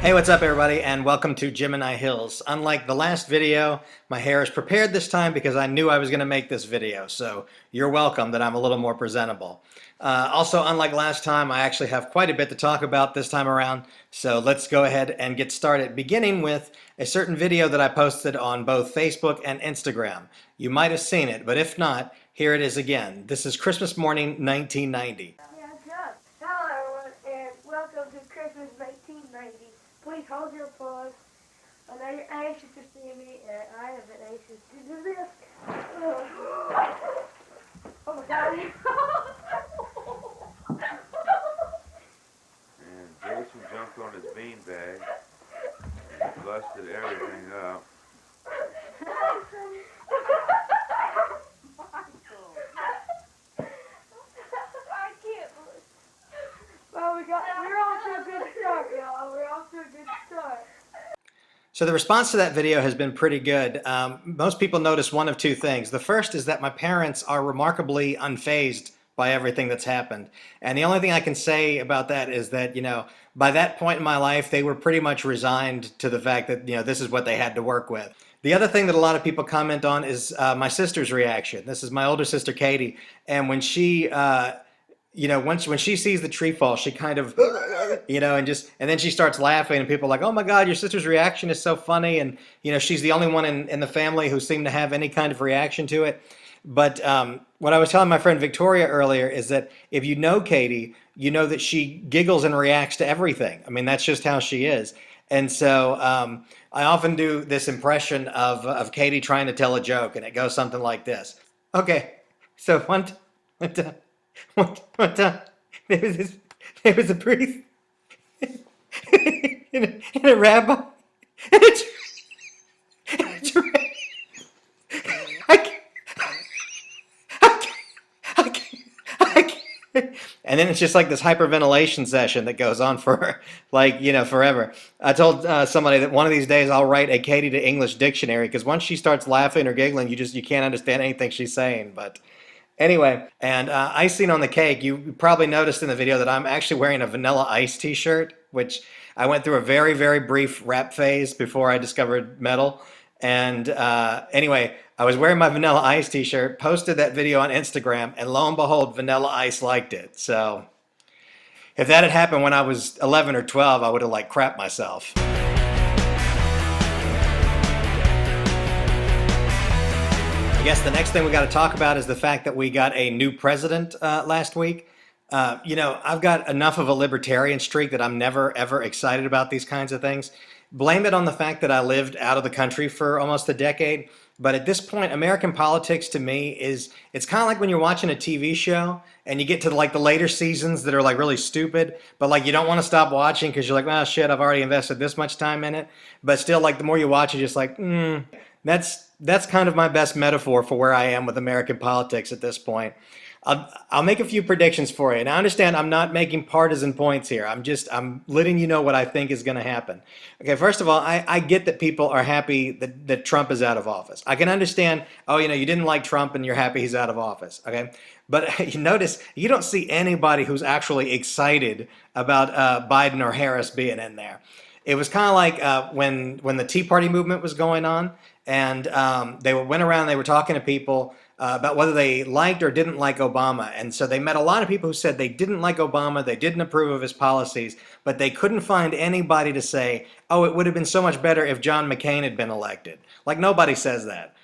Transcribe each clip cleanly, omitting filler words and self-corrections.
Hey, what's up everybody, and welcome to Gemini Hills. Unlike the last video, my hair is prepared this time because I knew I was going to make this video, so you're welcome that I'm a little more presentable. Also, unlike last time, I actually have quite a bit to talk about this time around, so let's go ahead and get started, beginning with a certain video that I posted on both Facebook and Instagram. You might have seen it, but if not, here it is again. This is Christmas morning 1990. Hello everyone, and welcome to Christmas 1990. Please hold your applause. I know you're anxious to see me, and I have been anxious to do this. Oh my god. And Jason jumped on his beanbag and busted everything up. We're off to a good start, y'all. We're off to a good start. So the response to that video has been pretty good. Most people notice one of two things. The first is that my parents are remarkably unfazed by everything that's happened. And the only thing I can say about that is that, by that point in my life, they were pretty much resigned to the fact that, this is what they had to work with. The other thing that a lot of people comment on is my sister's reaction. This is my older sister, Katie. And when she... when she sees the tree fall, she kind of, and then she starts laughing, and people are like, oh my God, your sister's reaction is so funny. And, she's the only one in the family who seemed to have any kind of reaction to it. But what I was telling my friend Victoria earlier is that if you know Katie, you know that she giggles and reacts to everything. I mean, that's just how she is. And so I often do this impression of Katie trying to tell a joke, and it goes something like this. Okay, so one time, there was a priest and a rabbi and a giraffe. And then it's just like this hyperventilation session that goes on for forever. I told somebody that one of these days I'll write a Katie to English dictionary, because once she starts laughing or giggling, you can't understand anything she's saying. But anyway, and icing on the cake, you probably noticed in the video that I'm actually wearing a Vanilla Ice t-shirt, which I went through a very, very brief rap phase before I discovered metal. And anyway, I was wearing my Vanilla Ice t-shirt, posted that video on Instagram, and lo and behold, Vanilla Ice liked it. So if that had happened when I was 11 or 12, I would have crapped myself. I guess the next thing we got to talk about is the fact that we got a new president last week. I've got enough of a libertarian streak that I'm never, ever excited about these kinds of things. Blame it on the fact that I lived out of the country for almost a decade. But at this point, American politics to me it's kind of like when you're watching a TV show and you get to the later seasons that are really stupid, but you don't want to stop watching because you're like, oh shit, I've already invested this much time in it. But still, the more you watch, you're just like, that's kind of my best metaphor for where I am with American politics at this point. I'll make a few predictions for you. And I understand I'm not making partisan points here. I'm letting you know what I think is going to happen. Okay, first of all, I get that people are happy that Trump is out of office. I can understand, you didn't like Trump and you're happy he's out of office, okay? But you notice, you don't see anybody who's actually excited about Biden or Harris being in there. It was kind of like when the Tea Party movement was going on, and they went around, they were talking to people about whether they liked or didn't like Obama. And so they met a lot of people who said they didn't like Obama, they didn't approve of his policies, but they couldn't find anybody to say, oh, it would have been so much better if John McCain had been elected. Nobody says that,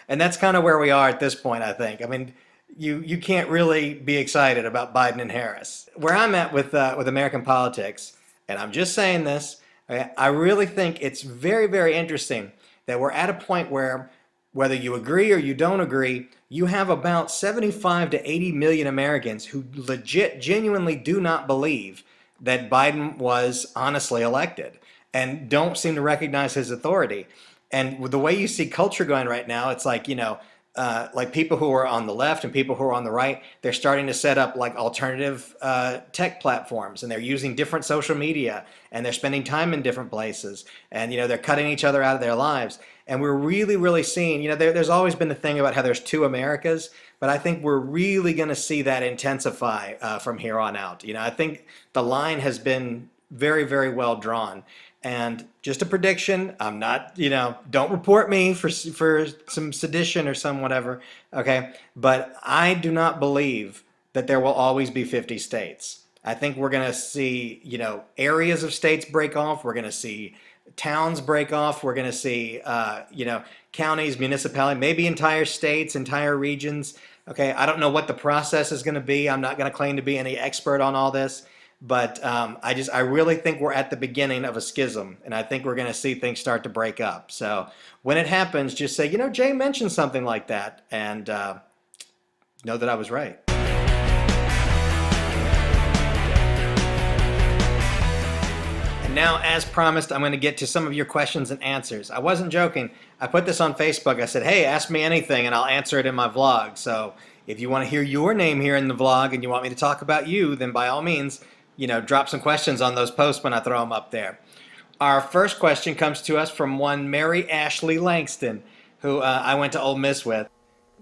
And that's kind of where we are at this point, I think. I mean, you can't really be excited about Biden and Harris. Where I'm at with American politics, and I'm just saying this, I really think it's very, very interesting that we're at a point where, whether you agree or you don't agree, you have about 75 to 80 million Americans who genuinely do not believe that Biden was honestly elected and don't seem to recognize his authority. And with the way you see culture going right now, it's like people who are on the left and people who are on the right, they're starting to set up alternative tech platforms, and they're using different social media, and they're spending time in different places, and they're cutting each other out of their lives. And we're really, really seeing, there's always been the thing about how there's two Americas, but I think we're really going to see that intensify from here on out. I think the line has been very, very well drawn. And just a prediction, I'm not, don't report me for some sedition or some whatever, okay? But I do not believe that there will always be 50 states. I think we're going to see, areas of states break off. We're going to see towns break off. We're going to see, counties, municipalities, maybe entire states, entire regions. Okay, I don't know what the process is going to be. I'm not going to claim to be any expert on all this, but I really think we're at the beginning of a schism, and I think we're going to see things start to break up. So when it happens, just say, Jay mentioned something like that, and know that I was right. Now, as promised, I'm going to get to some of your questions and answers. I wasn't joking. I put this on Facebook. I said, hey, ask me anything and I'll answer it in my vlog. So if you want to hear your name here in the vlog and you want me to talk about you, then by all means, drop some questions on those posts when I throw them up there. Our first question comes to us from one Mary Ashley Langston, who I went to Ole Miss with.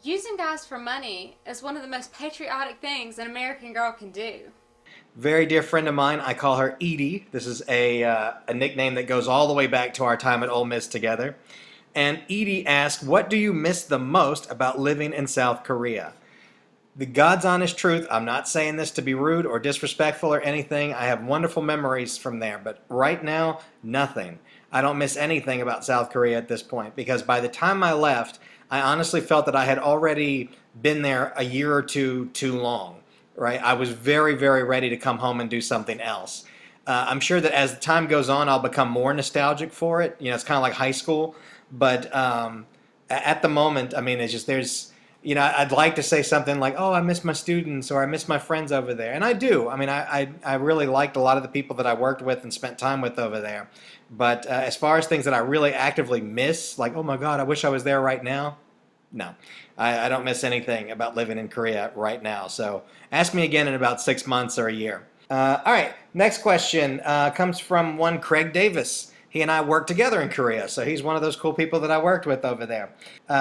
Using guys for money is one of the most patriotic things an American girl can do. Very dear friend of mine, I call her Edie. This is a nickname that goes all the way back to our time at Ole Miss together. And Edie asked, what do you miss the most about living in South Korea? The God's honest truth, I'm not saying this to be rude or disrespectful or anything. I have wonderful memories from there, but right now, nothing. I don't miss anything about South Korea at this point, because by the time I left, I honestly felt that I had already been there a year or two too long. Right, I was very, very ready to come home and do something else. I'm sure that as time goes on, I'll become more nostalgic for it. It's kind of like high school, but at the moment, I mean, it's just I'd like to say something like, "Oh, I miss my students," or "I miss my friends over there," and I do. I mean, I really liked a lot of the people that I worked with and spent time with over there. But as far as things that I really actively miss, like, "Oh my God, I wish I was there right now," no, I don't miss anything about living in Korea right now. So ask me again in about 6 months or a year. All right, next question comes from one Craig Davis. He and I worked together in Korea, so he's one of those cool people that I worked with over there.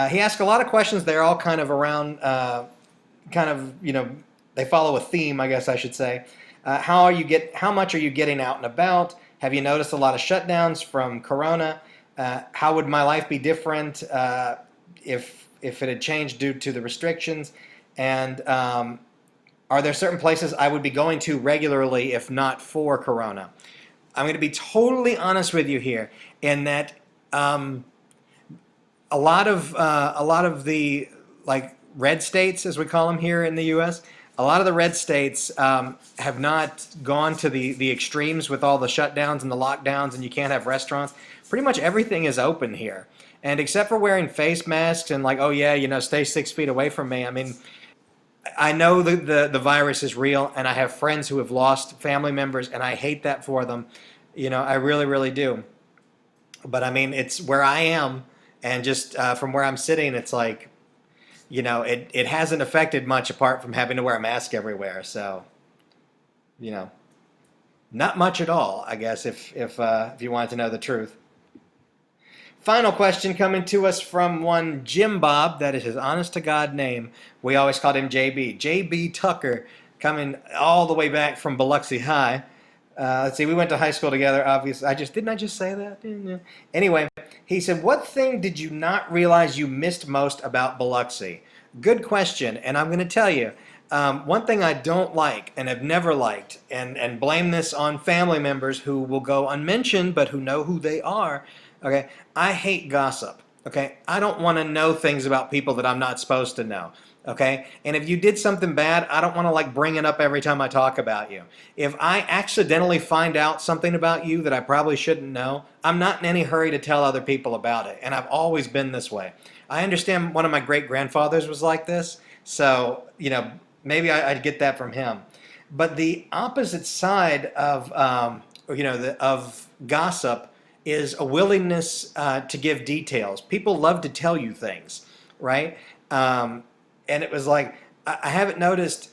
He asked a lot of questions. They're all kind of around, they follow a theme, I guess I should say. How much are you getting out and about? Have you noticed a lot of shutdowns from Corona? How would my life be different if it had changed due to the restrictions? And are there certain places I would be going to regularly if not for Corona? I'm going to be totally honest with you here in that a lot of the red states, as we call them here in the U.S., a lot of the red states have not gone to the extremes with all the shutdowns and the lockdowns, and you can't have restaurants. Pretty much everything is open here. And except for wearing face masks and oh yeah, stay 6 feet away from me. I mean, I know the virus is real, and I have friends who have lost family members, and I hate that for them. I really, really do. But I mean, it's where I am, and just from where I'm sitting, it's like, it hasn't affected much apart from having to wear a mask everywhere. So, not much at all, I guess, if you wanted to know the truth. Final question coming to us from one Jim Bob. That is his honest-to-God name. We always called him JB. JB Tucker, coming all the way back from Biloxi High. Let's see, we went to high school together, obviously. Didn't I just say that? Anyway, he said, what thing did you not realize you missed most about Biloxi? Good question, and I'm going to tell you. One thing I don't like and have never liked, and blame this on family members who will go unmentioned but who know who they are, okay? I hate gossip, okay? I don't want to know things about people that I'm not supposed to know, okay? And if you did something bad, I don't want to bring it up every time I talk about you. If I accidentally find out something about you that I probably shouldn't know, I'm not in any hurry to tell other people about it, and I've always been this way. I understand one of my great-grandfathers was like this, so, maybe I'd get that from him. But the opposite side of, of gossip is a willingness to give details. People love to tell you things, right? And it was like, I haven't noticed,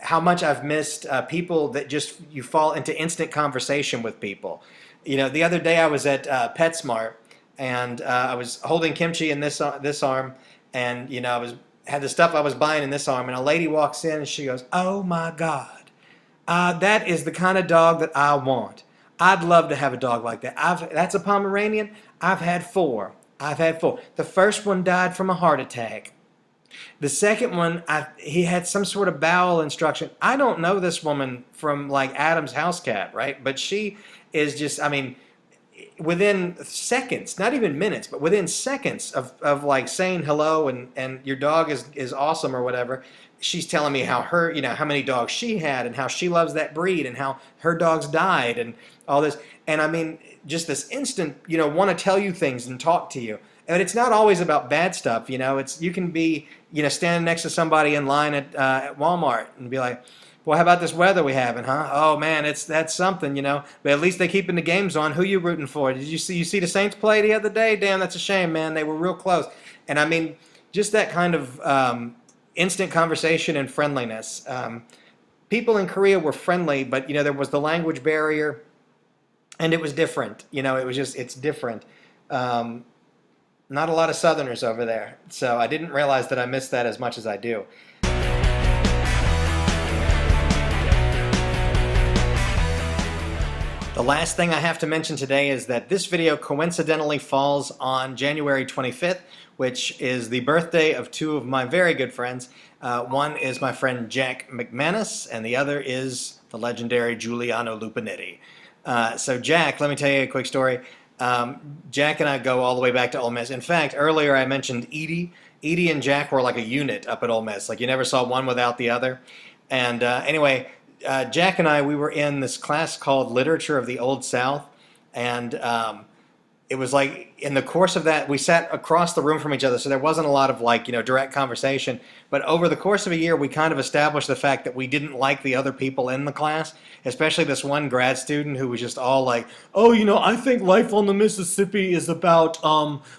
how much I've missed people that just, you fall into instant conversation with people. The other day I was at PetSmart, and I was holding kimchi in this arm, and, I had the stuff I was buying in this arm, and a lady walks in and she goes, "Oh my God, That is the kind of dog that I want. I'd love to have a dog like that. That's a Pomeranian. I've had four. I've had four. The first one died from a heart attack. The second one, he had some sort of bowel instruction. I don't know this woman from like Adam's house cat, right? But she is just, I mean, within seconds, not even minutes, but within seconds of like saying hello and your dog is awesome or whatever, she's telling me how her, how many dogs she had and how she loves that breed and how her dogs died and all this. And I mean, just this instant, want to tell you things and talk to you. And it's not always about bad stuff, you can be, standing next to somebody in line at Walmart and be like, well, how about this weather we having, huh? Oh man, that's something, But at least they keeping the games on. Who you rooting for? Did you see the Saints play the other day? Damn, that's a shame, man. They were real close. And I mean, just that kind of instant conversation and friendliness. People in Korea were friendly, but there was the language barrier, and it was different. It's different. Not a lot of Southerners over there, so I didn't realize that I missed that as much as I do. The last thing I have to mention today is that this video coincidentally falls on January 25th, which is the birthday of two of my very good friends. One is my friend Jack McManus, and the other is the legendary Giuliano Lupinetti. So Jack, let me tell you a quick story. Jack and I go all the way back to Ole Miss. In fact, earlier I mentioned Edie. Edie and Jack were like a unit up at Ole Miss. Like you never saw one without the other. And anyway, Jack and I, we were in this class called Literature of the Old South. And it was like in the course of that, we sat across the room from each other. So there wasn't a lot of like, direct conversation. But over the course of a year, we kind of established the fact that we didn't like the other people in the class, especially this one grad student who was just all like, oh, I think Life on the Mississippi is about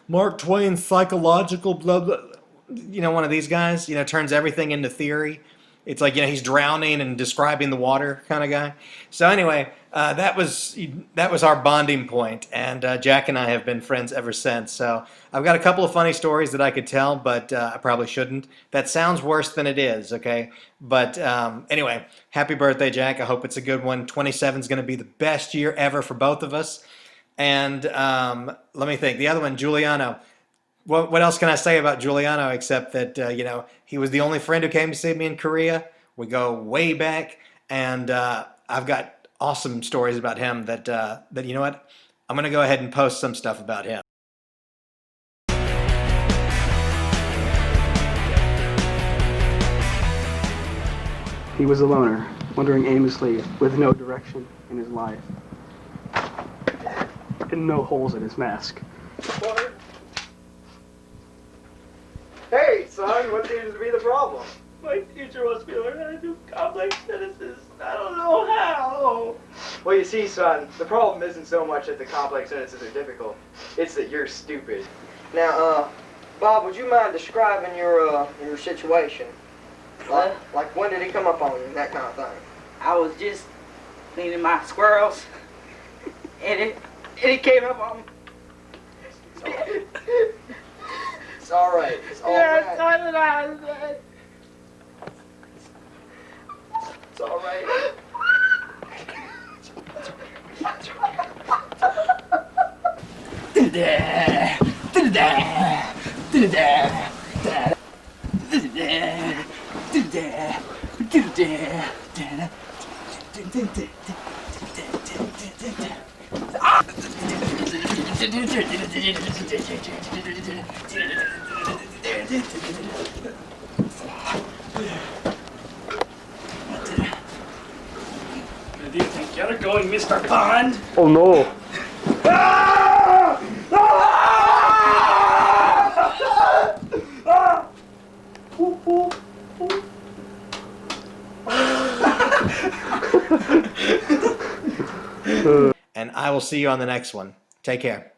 Mark Twain's psychological blah, blah. One of these guys, turns everything into theory. It's like, he's drowning and describing the water kind of guy. So anyway, that was our bonding point, and Jack and I have been friends ever since. So I've got a couple of funny stories that I could tell, but I probably shouldn't. That sounds worse than it is, okay? But anyway, happy birthday, Jack. I hope it's a good one. 27 is going to be the best year ever for both of us. And let me think. The other one, Giuliano. What else can I say about Giuliano except that, he was the only friend who came to see me in Korea. We go way back, and I've got awesome stories about him that you know what? I'm going to go ahead and post some stuff about him. He was a loner, wandering aimlessly with no direction in his life. And no holes in his mask. Hey, son, what seems to be the problem? My teacher wants me to learn how to do complex sentences. I don't know how. Well, you see, son, the problem isn't so much that the complex sentences are difficult. It's that you're stupid. Now, Bob, would you mind describing your situation? Like when did he come up on you, that kind of thing? I was just cleaning my squirrels, and it came up on me. It's all right. It's all Yeah, right. It's all right. Where do you think you're going, Mr. Pond? Oh, no. And I will see you on the next one. Take care.